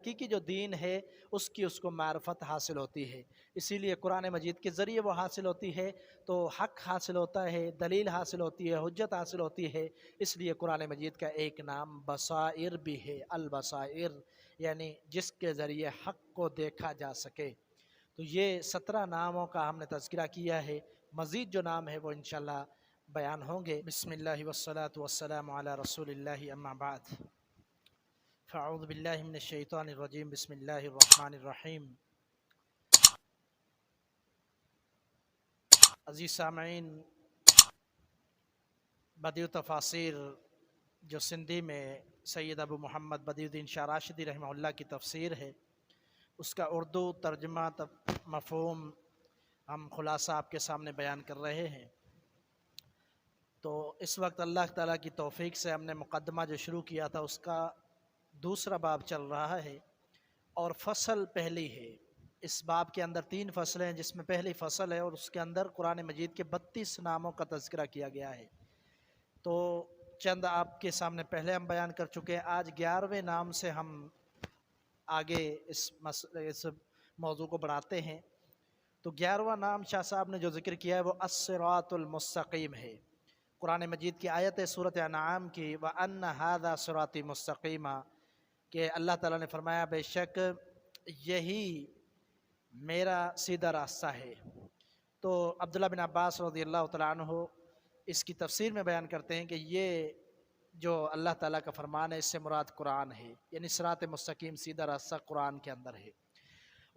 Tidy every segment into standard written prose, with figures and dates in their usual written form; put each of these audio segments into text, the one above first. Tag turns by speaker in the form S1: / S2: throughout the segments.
S1: حقیقی جو دین ہے اس کو معرفت حاصل ہوتی ہے، اسی لیے قرآن مجید کے ذریعے وہ حاصل ہوتی ہے، تو حق حاصل ہوتا ہے، دلیل حاصل ہوتی ہے، حجت حاصل ہوتی ہے۔ اس لیے قرآن مجید کا ایک نام بصائر بھی ہے، البصائر، یعنی جس کے ذریعے حق کو دیکھا جا سکے۔ تو یہ 17 ناموں کا ہم نے تذکرہ کیا ہے، مزید جو نام ہے وہ انشاءاللہ بیان ہوں گے۔ بسم اللہ والصلاة والسلام علی رسول اللہ، اما بعد، فاعوذ باللہ من الشیطان الرجیم، بسم اللہ الرحمن الرحیم۔ عزیز سامعین، بدیع تفاسیر جو سندھی میں سید ابو محمد بدیع الدین شاہ راشدی رحمہ اللہ کی تفسیر ہے، اس کا اردو ترجمہ مفہوم ہم خلاصہ آپ کے سامنے بیان کر رہے ہیں۔ تو اس وقت اللہ تعالیٰ کی توفیق سے ہم نے مقدمہ جو شروع کیا تھا اس کا دوسرا باب چل رہا ہے، اور فصل پہلی ہے۔ اس باب کے اندر 3 فصلیں ہیں، جس میں پہلی فصل ہے اور اس کے اندر قرآن مجید کے 32 ناموں کا تذکرہ کیا گیا ہے۔ تو چند آپ کے سامنے پہلے ہم بیان کر چکے ہیں، آج 11ویں نام سے ہم آگے اس موضوع کو بڑھاتے ہیں۔ تو 11واں نام شاہ صاحب نے جو ذکر کیا ہے وہ الصراط المستقیم ہے۔ قرآن مجید کی آیت ہے سورۃ انعام کی، وَأَنَّ هَذَا صِرَاطِي مُسْتَقِيمًا، کہ اللہ تعالیٰ نے فرمایا بے شک یہی میرا سیدھا راستہ ہے۔ تو عبداللہ بن عباس رضی اللہ تعالیٰ عنہ اس کی تفسیر میں بیان کرتے ہیں کہ یہ جو اللہ تعالیٰ کا فرمان ہے اس سے مراد قرآن ہے، یعنی صراط مستقیم سیدھا راستہ قرآن کے اندر ہے۔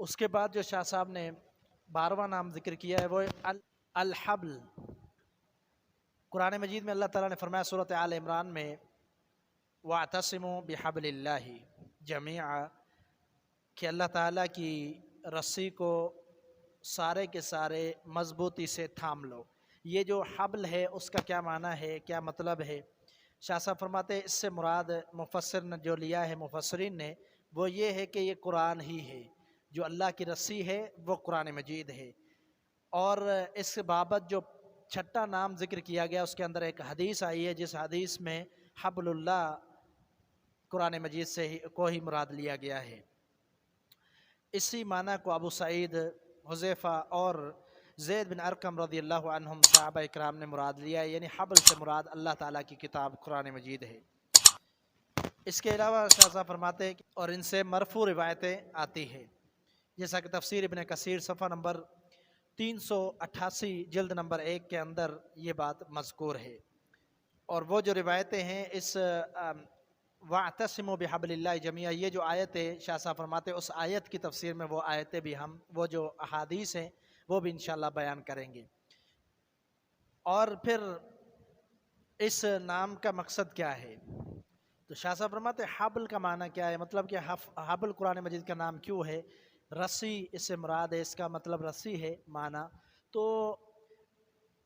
S1: اس کے بعد جو شاہ صاحب نے 12واں نام ذکر کیا ہے وہ الحبل۔ قرآن مجید میں اللہ تعالیٰ نے فرمایا سورۃ آل عمران میں، وَاعْتَصِمُوا بِحَبْلِ اللَّهِ جَمِيعًا، کہ اللہ تعالیٰ کی رسی کو سارے کے سارے مضبوطی سے تھام لو۔ یہ جو حبل ہے اس کا کیا معنی ہے، کیا مطلب ہے؟ شاہ صاحب فرماتے ہیں اس سے مراد مفسر نے جو لیا ہے، مفسرین نے، وہ یہ ہے کہ یہ قرآن ہی ہے، جو اللہ کی رسی ہے وہ قرآن مجید ہے۔ اور اس بابت جو 6واں نام ذکر کیا گیا اس کے اندر ایک حدیث آئی ہے، جس حدیث میں حبل اللہ قرآن مجید سے ہی مراد لیا گیا ہے۔ اسی معنی کو ابو سعید، حذیفہ اور زید بن ارقم رضی اللہ عنہم صحابہ اکرام نے مراد لیا ہے، یعنی حبل سے مراد اللہ تعالیٰ کی کتاب قرآن مجید ہے۔ اس کے علاوہ شاہ صاحب فرماتے ہیں اور ان سے مرفوع روایتیں آتی ہیں، جیسا کہ تفسیر ابن کثیر صفحہ نمبر 388 جلد نمبر 1 کے اندر یہ بات مذکور ہے۔ اور وہ جو روایتیں ہیں اس وَاعْتَصِمُوا بِحَبْلِ اللَّهِ جَمِيعًا، یہ جو آیت ہے شاہ صاحب فرماتے ہیں اس آیت کی تفسیر میں وہ آیتیں بھی وہ جو احادیث ہیں وہ بھی انشاءاللہ بیان کریں گے۔ اور پھر اس نام کا مقصد کیا ہے؟ تو شاہ صاحب فرماتے ہیں حبل کا معنی کیا ہے، مطلب کہ حبل قرآن مجید کا نام کیوں ہے؟ رسی اس سے مراد ہے، اس کا مطلب رسی ہے معنی۔ تو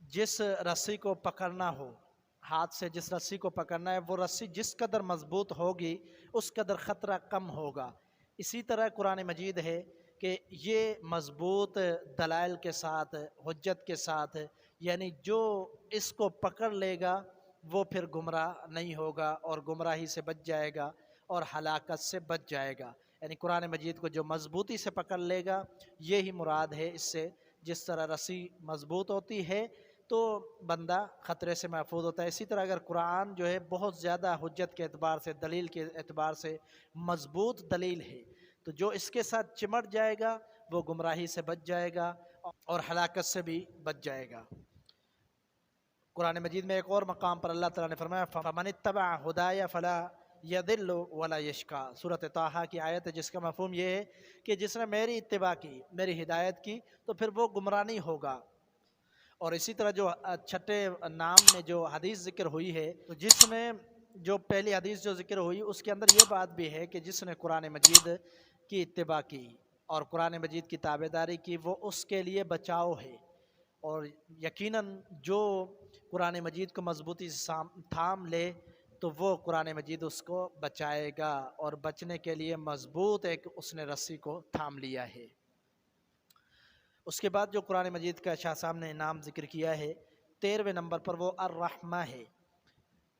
S1: جس رسی کو پکڑنا ہو، ہاتھ سے جس رسی کو پکڑنا ہے، وہ رسی جس قدر مضبوط ہوگی اس قدر خطرہ کم ہوگا۔ اسی طرح قرآن مجید ہے کہ یہ مضبوط دلائل کے ساتھ، حجت کے ساتھ، یعنی جو اس کو پکڑ لے گا وہ پھر گمراہ نہیں ہوگا اور گمراہی سے بچ جائے گا اور ہلاکت سے بچ جائے گا۔ یعنی قرآن مجید کو جو مضبوطی سے پکڑ لے گا یہی مراد ہے اس سے۔ جس طرح رسی مضبوط ہوتی ہے تو بندہ خطرے سے محفوظ ہوتا ہے، اسی طرح اگر قرآن جو ہے بہت زیادہ حجت کے اعتبار سے، دلیل کے اعتبار سے مضبوط دلیل ہے، تو جو اس کے ساتھ چمٹ جائے گا وہ گمراہی سے بچ جائے گا اور ہلاکت سے بھی بچ جائے گا۔ قرآن مجید میں ایک اور مقام پر اللہ تعالیٰ نے فرمایا فَمَنِ اتَّبَعَ هُدَايَ فَلَا يَضِلُّ وَلَا يَشْقَىٰ، سورۃ طٰہٰ کی آیت ہے جس کا مفہوم یہ ہے کہ جس نے میری اتباع کی، میری ہدایت کی، تو پھر وہ گمراہ نہیں ہوگا۔ اور اسی طرح جو 6 نام میں جو حدیث ذکر ہوئی ہے، تو جس نے جو پہلی حدیث جو ذکر ہوئی اس کے اندر یہ بات بھی ہے کہ جس نے قرآن مجید کی اتباع کی اور قرآن مجید کی تابعداری کی وہ اس کے لیے بچاؤ ہے۔ اور یقیناً جو قرآن مجید کو مضبوطی سے تھام لے تو وہ قرآن مجید اس کو بچائے گا، اور بچنے کے لیے مضبوط ایک اس نے رسی کو تھام لیا ہے۔ اس کے بعد جو قرآن مجید کا شاہ صاحب نے نام ذکر کیا ہے 13ویں نمبر پر، وہ الرحمہ ہے۔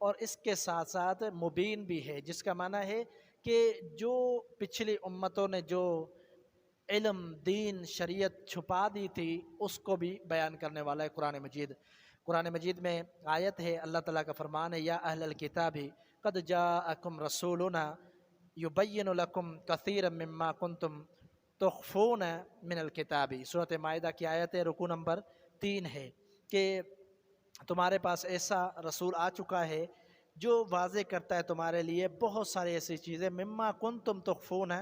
S1: اور اس کے ساتھ ساتھ مبین بھی ہے، جس کا معنی ہے کہ جو پچھلی امتوں نے جو علم دین شریعت چھپا دی تھی اس کو بھی بیان کرنے والا ہے قرآن مجید۔ قرآن مجید میں آیت ہے، اللہ تعالیٰ کا فرمان ہے، یا اہل الکتاب قد جاءکم رسولنا یبین لکم کثیرا مما کنتم تخفون من الکتاب۔ سورۃ مائدہ کی آیت ہے، رکوع نمبر 3 ہے کہ تمہارے پاس ایسا رسول آ چکا ہے جو واضح کرتا ہے تمہارے لیے بہت ساری ایسی چیزیں مما کنتم تخفون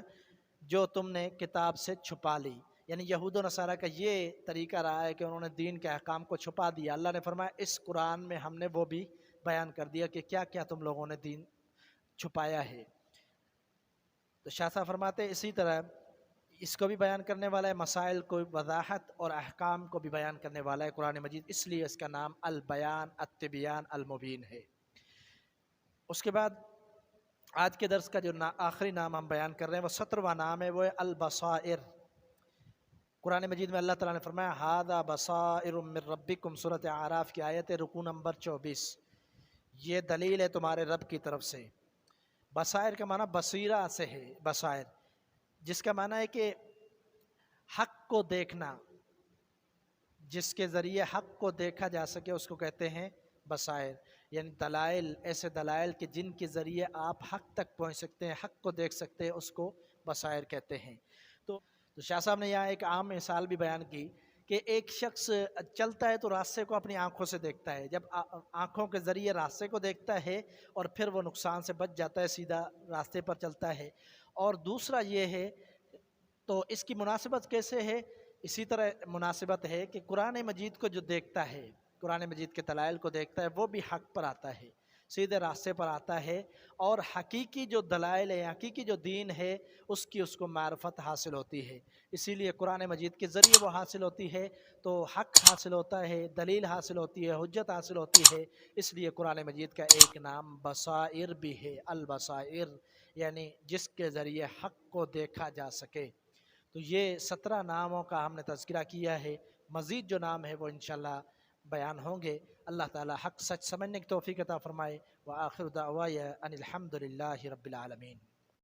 S1: جو تم نے کتاب سے چھپا لی۔ یعنی یہود و نصارہ کا یہ طریقہ رہا ہے کہ انہوں نے دین کے احکام کو چھپا دیا۔ اللہ نے فرمایا اس قرآن میں ہم نے وہ بھی بیان کر دیا کہ کیا کیا تم لوگوں نے دین چھپایا ہے۔ تو شاہ صاحب فرماتے ہیں اسی طرح اس کو بھی بیان کرنے والا ہے، مسائل کو وضاحت اور احکام کو بھی بیان کرنے والا ہے قرآن مجید، اس لیے اس کا نام البیان التبیان المبین ہے۔ اس کے بعد آج کے درس کا جو آخری نام ہم بیان کر رہے ہیں وہ 17واں نام ہے، وہ ہے البصائر۔ قرآن مجید میں اللہ تعالیٰ نے فرمایا ھذا بصائر من ربکم، سورۃ اعراف کی آیت رکوع نمبر 24، یہ دلیل ہے تمہارے رب کی طرف سے۔ بصائر کا معنی بصیرہ سے ہے، بصائر جس کا معنی ہے کہ حق کو دیکھنا، جس کے ذریعے حق کو دیکھا جا سکے اس کو کہتے ہیں بصائر، یعنی دلائل، ایسے دلائل کہ جن کے ذریعے آپ حق تک پہنچ سکتے ہیں، حق کو دیکھ سکتے ہیں، اس کو بصائر کہتے ہیں۔ تو شاہ صاحب نے یہاں ایک عام مثال بھی بیان کی کہ ایک شخص چلتا ہے تو راستے کو اپنی آنکھوں سے دیکھتا ہے، جب آنکھوں کے ذریعے راستے کو دیکھتا ہے اور پھر وہ نقصان سے بچ جاتا ہے، سیدھا راستے پر چلتا ہے۔ اور دوسرا یہ ہے، تو اس کی مناسبت کیسے ہے؟ اسی طرح مناسبت ہے کہ قرآن مجید کو جو دیکھتا ہے، قرآن مجید کے دلائل کو دیکھتا ہے، وہ بھی حق پر آتا ہے، سیدھے راستے پر آتا ہے، اور حقیقی جو دلائل ہے، حقیقی جو دین ہے، اس کی اس کو معرفت حاصل ہوتی ہے۔ اسی لیے قرآن مجید کے ذریعے وہ حاصل ہوتی ہے تو حق حاصل ہوتا ہے، دلیل حاصل ہوتی ہے، حجت حاصل ہوتی ہے۔ اس لیے قرآن مجید کا ایک نام بصائر بھی ہے، البصائر، یعنی جس کے ذریعے حق کو دیکھا جا سکے۔ تو یہ 17 ناموں کا ہم نے تذکرہ کیا ہے، مزید جو نام ہے وہ انشاءاللہ بیان ہوں گے۔ اللہ تعالی حق سچ سمجھنے کی توفیق عطا فرمائے۔ وآخر دعوایا ان الحمد للہ رب العالمین۔